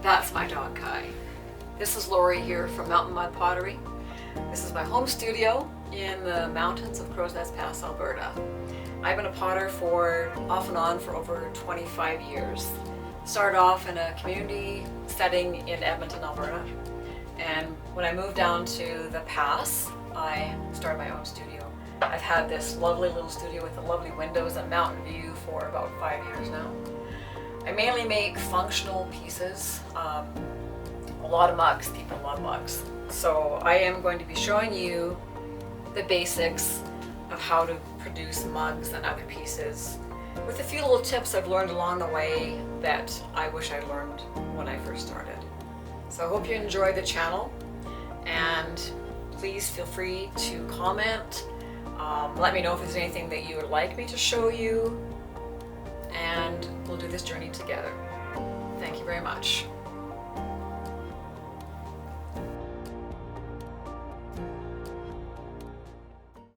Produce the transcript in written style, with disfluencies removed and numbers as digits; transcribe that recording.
That's my dog Kai. This is Lory here from Mountain Mud Pottery. This is my home studio in the mountains of Crow's Nest Pass, Alberta. I've been a potter off and on for over 25 years. Started off in a community setting in Edmonton, Alberta. And when I moved down to the pass, I started my own studio. I've had this lovely little studio with the lovely windows and mountain view for about 5 years now. I mainly make functional pieces, a lot of mugs. People love mugs. So I am going to be showing you the basics of how to produce mugs and other pieces with a few little tips I've learned along the way that I wish I learned when I first started. So I hope you enjoy the channel, and please feel free to comment. Let me know if there's anything that you would like me to show you, and we'll do this journey together. Thank you very much.